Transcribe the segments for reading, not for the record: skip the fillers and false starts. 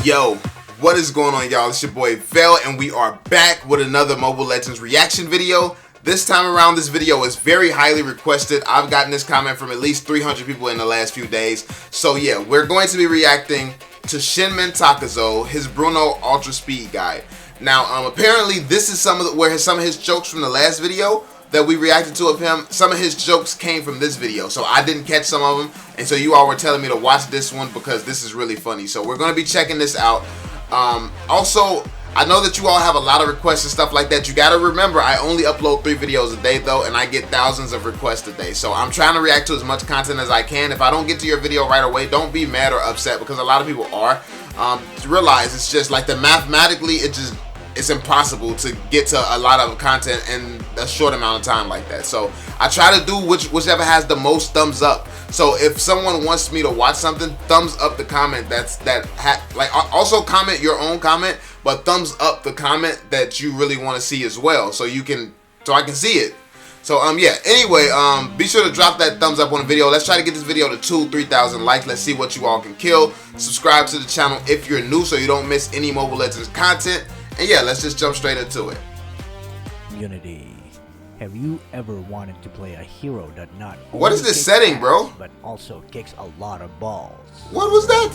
Yo, what is going on, y'all? It's your boy VeLL, and we are back with another Mobile Legends reaction video. This time around, this video is very highly requested. I've gotten this comment from at least 300 people in the last few days. So yeah, we're going to be reacting to ShinmenTakezo, his Bruno Ultra Speed Guide. Now, apparently this is some of his jokes from the last video that we reacted to of him. Some of his jokes came from this video, so I didn't catch some of them, and so you all were telling me to watch this one because this is really funny. So we're going to be checking this out. Also, I know that you all have a lot of requests and stuff like that. You got to remember, I only upload 3 videos a day though, and I get thousands of requests a day. So I'm trying to react to as much content as I can. If I don't get to your video right away, don't be mad or upset, because a lot of people are. Realize it's just like mathematically, it's impossible to get to a lot of content in a short amount of time like that. So I try to do whichever has the most thumbs up. So if someone wants me to watch something, thumbs up the comment also comment your own comment, but thumbs up the comment that you really want to see as well, so I can see it. So yeah, anyway, be sure to drop that thumbs up on the video. Let's try to get this video to 2,000-3,000 likes. Let's see what you all can kill. Subscribe to the channel if you're new so you don't miss any Mobile Legends content. And yeah, let's just jump straight into it. Unity. Have you ever wanted to play a hero that not What is this setting, bro? but also kicks a lot of balls? What was that?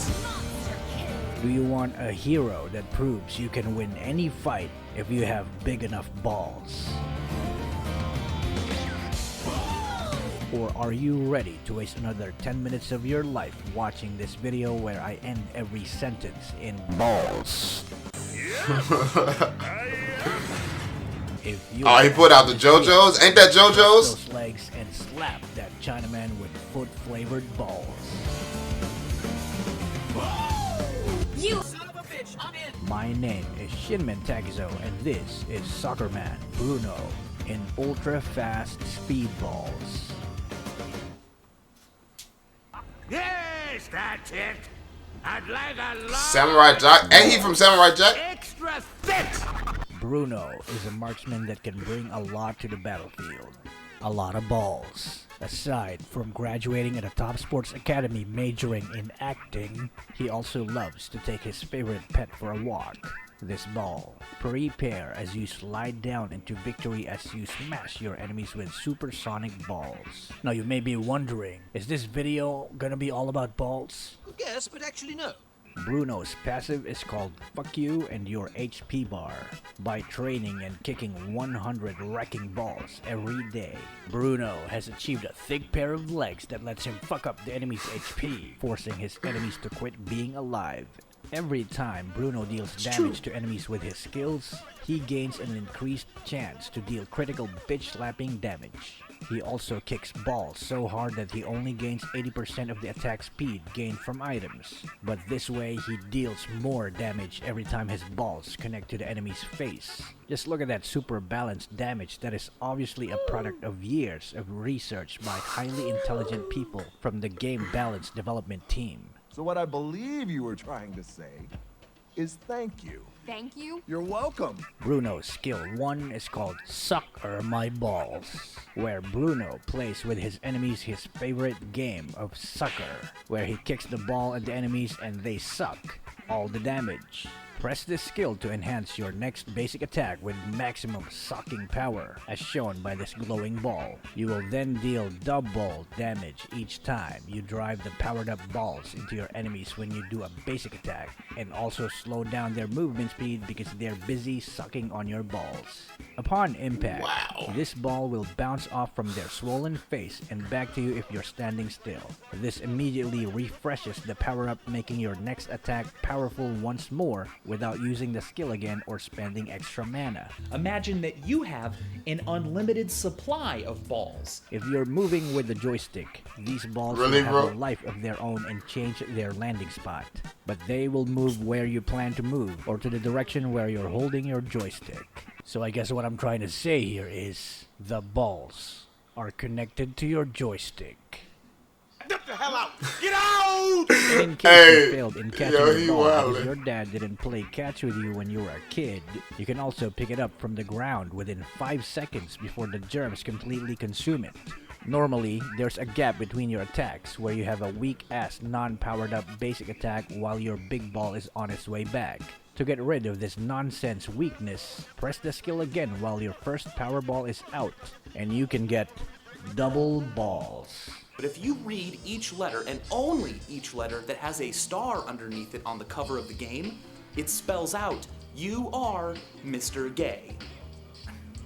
Do you want a hero that proves you can win any fight if you have big enough balls? Or are you ready to waste another 10 minutes of your life watching this video where I end every sentence in balls? Oh, he put out the JoJo's? Ain't that JoJo's? Those legs and slap that Chinaman with foot-flavored balls. You son of a bitch, I'm in. My name is ShinmenTakezo, and this is Soccerman Bruno in ultra-fast speedballs. Yes, that's it. I'd like a lot. Samurai Jack? Ain't he from Samurai Jack? Extra thick. Bruno is a marksman that can bring a lot to the battlefield. A lot of balls. Aside from graduating at a top sports academy majoring in acting, he also loves to take his favorite pet for a walk. This ball. Prepare as you slide down into victory as you smash your enemies with supersonic balls. Now you may be wondering, is this video gonna be all about balls? Yes, but actually no. Bruno's passive is called Fuck You and Your HP Bar. By training and kicking 100 wrecking balls every day, Bruno has achieved a thick pair of legs that lets him fuck up the enemy's HP, forcing his enemies to quit being alive. Every time Bruno deals damage to enemies with his skills, he gains an increased chance to deal critical bitch-slapping damage. He also kicks balls so hard that he only gains 80% of the attack speed gained from items. But this way, he deals more damage every time his balls connect to the enemy's face. Just look at that super balanced damage that is obviously a product of years of research by highly intelligent people from the Game Balance development team. So what I believe you were trying to say is thank you. Thank you. You're welcome. Bruno's skill 1 is called Sucker My Balls, where Bruno plays with his enemies his favorite game of sucker, where he kicks the ball at the enemies and they suck all the damage. Press this skill to enhance your next basic attack with maximum sucking power, as shown by this glowing ball. You will then deal double damage each time you drive the powered up balls into your enemies when you do a basic attack, and also slow down their movement speed because they're busy sucking on your balls. Upon impact, this ball will bounce off from their swollen face and back to you if you're standing still. This immediately refreshes the power up, making your next attack powerful once more without using the skill again or spending extra mana. Imagine that you have an unlimited supply of balls. If you're moving with the joystick, these balls will have a life of their own and change their landing spot. But they will move where you plan to move, or to the direction where you're holding your joystick. So I guess what I'm trying to say here is, the balls are connected to your joystick. Get the hell out! Get out! And in case you failed in catching the ball because your dad didn't play catch with you when you were a kid, you can also pick it up from the ground within 5 seconds before the germs completely consume it. Normally, there's a gap between your attacks where you have a weak-ass non-powered up basic attack while your big ball is on its way back. To get rid of this nonsense weakness, press the skill again while your first power ball is out, and you can get double balls. But if you read each letter, and only each letter that has a star underneath it on the cover of the game, it spells out, you are Mr. Gay.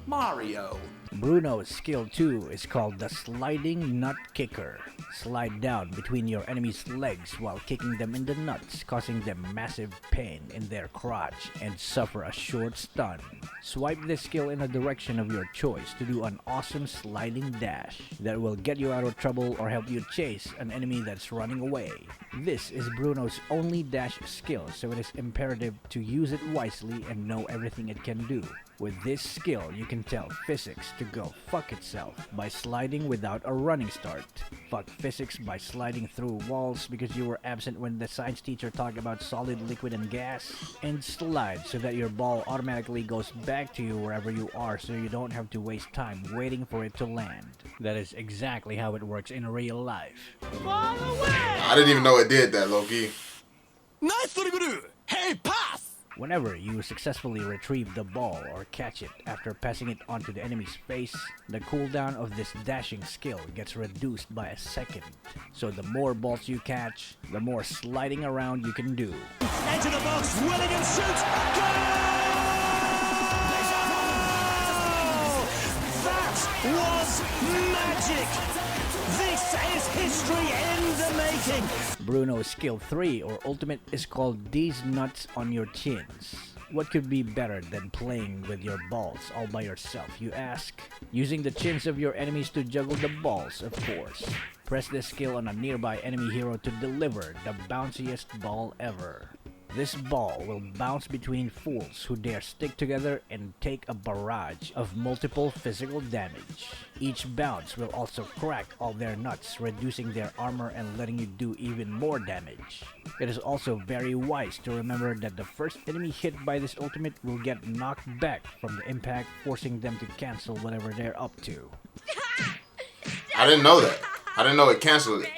Mario. Bruno's skill 2 is called the Sliding Nut Kicker. Slide down between your enemy's legs while kicking them in the nuts, causing them massive pain in their crotch and suffer a short stun. Swipe this skill in a direction of your choice to do an awesome sliding dash that will get you out of trouble or help you chase an enemy that's running away. This is Bruno's only dash skill, so it is imperative to use it wisely and know everything it can do. With this skill, you can tell physics to go fuck itself by sliding without a running start. Fuck physics by sliding through walls because you were absent when the science teacher talked about solid, liquid, and gas. And slide so that your ball automatically goes back to you wherever you are so you don't have to waste time waiting for it to land. That is exactly how it works in real life. I didn't even know it did that, Loki. Whenever you successfully retrieve the ball or catch it after passing it onto the enemy's face, the cooldown of this dashing skill gets reduced by a second. So the more balls you catch, the more sliding around you can do. Enter the box, Willingham shoots! Goal! That was magic! This is history in the making! Bruno's skill 3 or ultimate is called These Nuts on Your Chins. What could be better than playing with your balls all by yourself, you ask? Using the chins of your enemies to juggle the balls, of course. Press this skill on a nearby enemy hero to deliver the bounciest ball ever. This ball will bounce between fools who dare stick together and take a barrage of multiple physical damage. Each bounce will also crack all their nuts, reducing their armor and letting you do even more damage. It is also very wise to remember that the first enemy hit by this ultimate will get knocked back from the impact, forcing them to cancel whatever they're up to. I didn't know that. I didn't know it canceled it.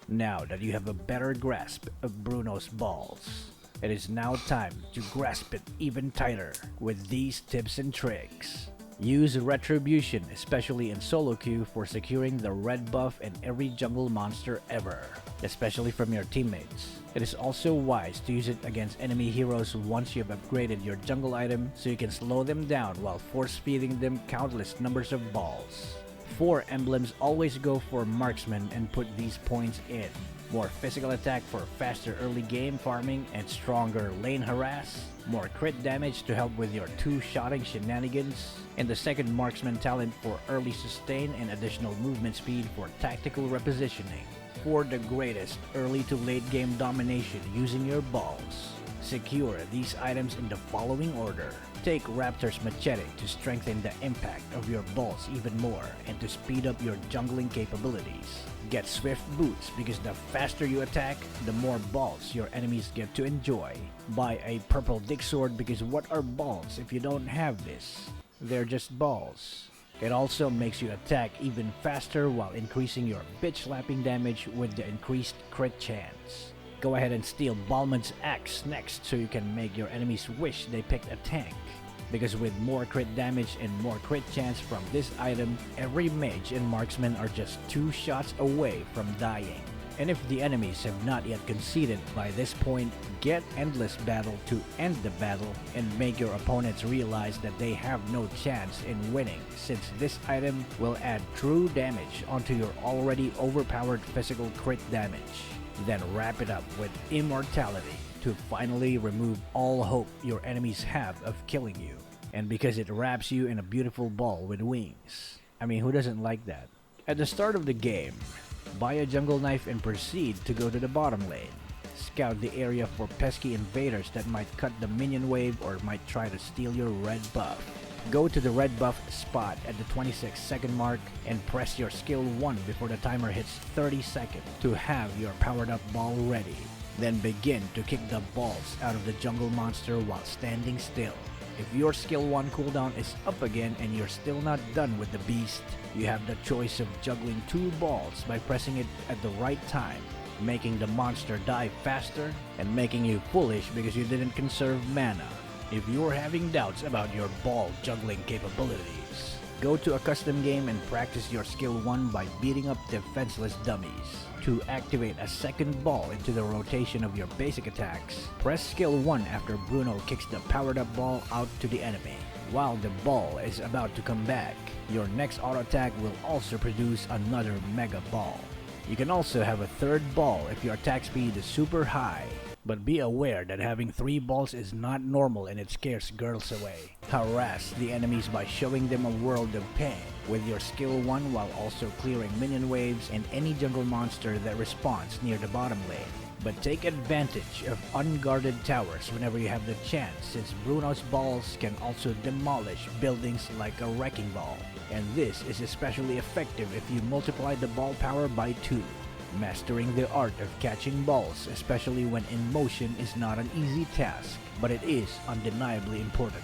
Now that you have a better grasp of Bruno's balls, it is now time to grasp it even tighter with these tips and tricks. Use Retribution, especially in solo queue, for securing the red buff in every jungle monster ever, especially from your teammates. It is also wise to use it against enemy heroes once you have upgraded your jungle item so you can slow them down while force-feeding them countless numbers of balls. 4 emblems always go for marksman and put these points in. More physical attack for faster early game farming and stronger lane harass. More crit damage to help with your 2-shotting shenanigans. And the second marksman talent for early sustain and additional movement speed for tactical repositioning. For the greatest early to late game domination using your balls. Secure these items in the following order. Take Raptor's Machete to strengthen the impact of your balls even more and to speed up your jungling capabilities. Get Swift Boots because the faster you attack, the more balls your enemies get to enjoy. Buy a Purple Dick Sword because what are balls if you don't have this? They're just balls. It also makes you attack even faster while increasing your bitch slapping damage with the increased crit chance. Go ahead and steal Balmond's axe next so you can make your enemies wish they picked a tank. Because with more crit damage and more crit chance from this item, every mage and marksman are just 2 shots away from dying. And if the enemies have not yet conceded by this point, get Endless Battle to end the battle and make your opponents realize that they have no chance in winning, since this item will add true damage onto your already overpowered physical crit damage. Then wrap it up with Immortality to finally remove all hope your enemies have of killing you. And because it wraps you in a beautiful ball with wings. I mean, who doesn't like that? At the start of the game, buy a jungle knife and proceed to go to the bottom lane. Scout the area for pesky invaders that might cut the minion wave or might try to steal your red buff. Go to the red buff spot at the 26-second mark and press your skill 1 before the timer hits 30 seconds to have your powered up ball ready. Then begin to kick the balls out of the jungle monster while standing still. If your skill 1 cooldown is up again and you're still not done with the beast, you have the choice of juggling 2 balls by pressing it at the right time, making the monster die faster and making you foolish because you didn't conserve mana. If you're having doubts about your ball juggling capabilities, go to a custom game and practice your skill 1 by beating up defenseless dummies. To activate a second ball into the rotation of your basic attacks, press skill 1 after Bruno kicks the powered up ball out to the enemy. While the ball is about to come back, your next auto attack will also produce another mega ball. You can also have a third ball if your attack speed is super high. But be aware that having 3 balls is not normal and it scares girls away. Harass the enemies by showing them a world of pain with your skill 1 while also clearing minion waves and any jungle monster that respawns near the bottom lane. But take advantage of unguarded towers whenever you have the chance, since Bruno's balls can also demolish buildings like a wrecking ball. And this is especially effective if you multiply the ball power by 2. Mastering the art of catching balls, especially when in motion, is not an easy task, but it is undeniably important,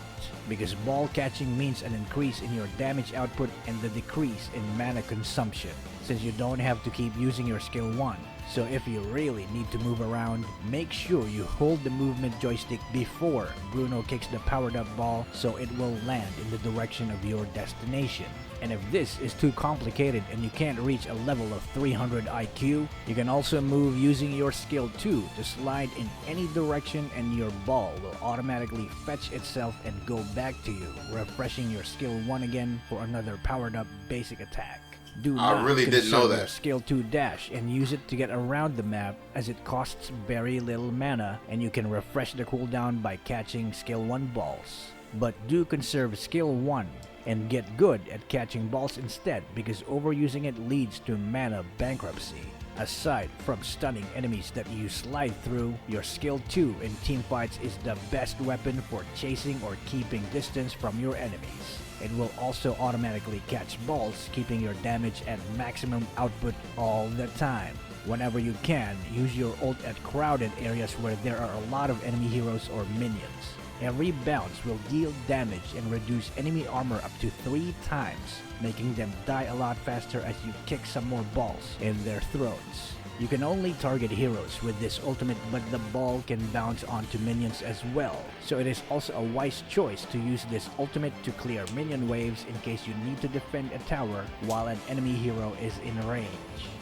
because ball catching means an increase in your damage output and the decrease in mana consumption, since you don't have to keep using your skill 1. So if you really need to move around, make sure you hold the movement joystick before Bruno kicks the powered up ball so it will land in the direction of your destination. And if this is too complicated and you can't reach a level of 300 IQ, you can also move using your skill 2 to slide in any direction and your ball will automatically fetch itself and go back to you, refreshing your skill 1 again for another powered up basic attack. Do not conserve your skill 2 dash and use it to get around the map, as it costs very little mana and you can refresh the cooldown by catching skill 1 balls. But do conserve skill 1 and get good at catching balls instead, because overusing it leads to mana bankruptcy. Aside from stunning enemies that you slide through, your skill 2 in teamfights is the best weapon for chasing or keeping distance from your enemies. It will also automatically catch balls, keeping your damage at maximum output all the time. Whenever you can, use your ult at crowded areas where there are a lot of enemy heroes or minions. Every bounce will deal damage and reduce enemy armor up to 3 times, making them die a lot faster as you kick some more balls in their throats. You can only target heroes with this ultimate, but the ball can bounce onto minions as well, so it is also a wise choice to use this ultimate to clear minion waves in case you need to defend a tower while an enemy hero is in range.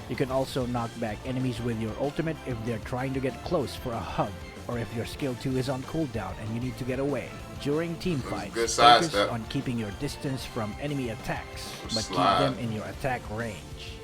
You can also knock back enemies with your ultimate if they're trying to get close for a hug, or if your skill 2 is on cooldown and you need to get away. During teamfights, focus on keeping your distance from enemy attacks, but keep them in your attack range.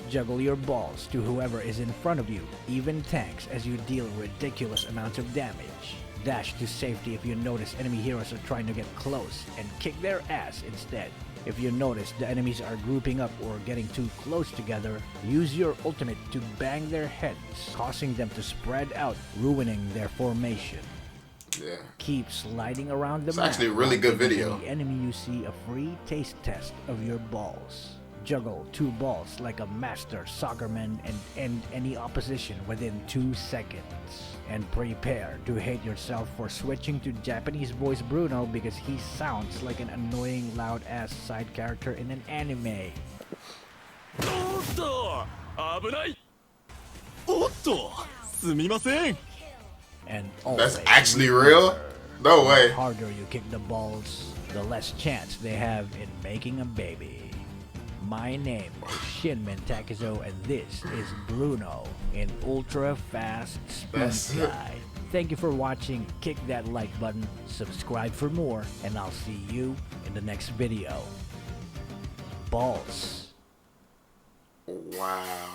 Juggle your balls to whoever is in front of you, even tanks, as you deal ridiculous amounts of damage. Dash to safety if you notice enemy heroes are trying to get close, and kick their ass instead. If you notice the enemies are grouping up or getting too close together, use your ultimate to bang their heads, causing them to spread out, ruining their formation. Yeah. Keep sliding around the map. It's actually a really good video. The enemy you see a free taste test of your balls. Juggle 2 balls like a master soccerman and end any opposition within 2 seconds. And prepare to hate yourself for switching to Japanese voice Bruno, because he sounds like an annoying loud ass side character in an anime. And that's actually real? No way. The harder you kick the balls, the less chance they have in making a baby. My name is ShinmenTakezo, and this is Bruno in Ultra Fast Speed Guide. Thank you for watching. Kick that like button, subscribe for more, and I'll see you in the next video. Balls. Wow.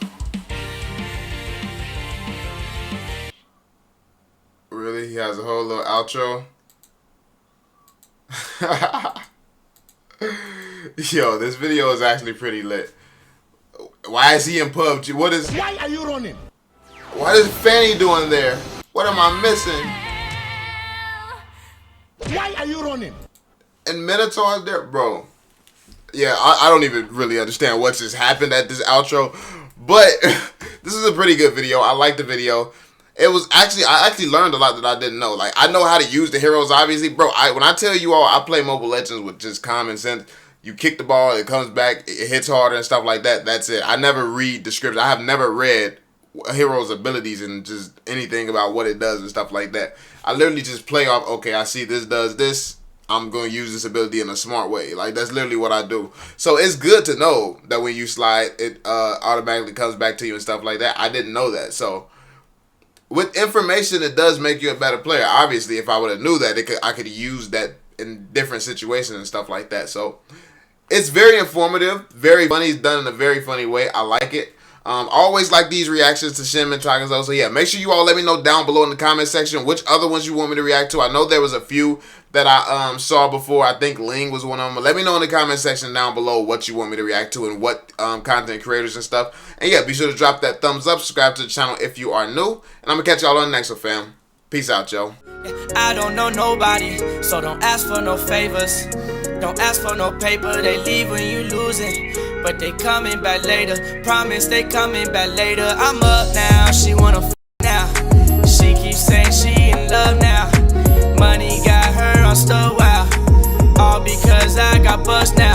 Really? He has a whole little outro? Yo, this video is actually pretty lit. Why is he in PUBG? Why are you running? What is Fanny doing there? What am I missing? Why are you running? And Minotaur's there, bro. Yeah, I don't even really understand what just happened at this outro, but this is a pretty good video. I like the video. it was actually, I actually learned a lot that I didn't know. Like, I know how to use the heroes, obviously. Bro, when I tell you all, I play Mobile Legends with just common sense. You kick the ball, it comes back, it hits harder and stuff like that. That's it. I never read descriptions. I have never read a hero's abilities and just anything about what it does and stuff like that. I literally just play off, okay, I see this does this. I'm going to use this ability in a smart way. Like, that's literally what I do. So it's good to know that when you slide, it automatically comes back to you and stuff like that. I didn't know that. So with information, it does make you a better player. Obviously, if I would have knew that, I could use that in different situations and stuff like that. So it's very informative, very funny. It's done in a very funny way. I like it. Always like these reactions to ShinmenTakezo. So yeah, make sure you all let me know down below in the comment section which other ones you want me to react to. I know there was a few that I saw before. I think Ling was one of them. But let me know in the comment section down below what you want me to react to and what content creators and stuff. And yeah, be sure to drop that thumbs up, subscribe to the channel if you are new. And I'm going to catch y'all on the next one, fam. Peace out, yo. I don't know nobody, so don't ask for no favors. Don't ask for no paper, they leave when you losing. But they coming back later, promise they coming back later. I'm up now, she wanna f now. She keeps saying she in love now. Money got her on stove, wow. All because I got bust now.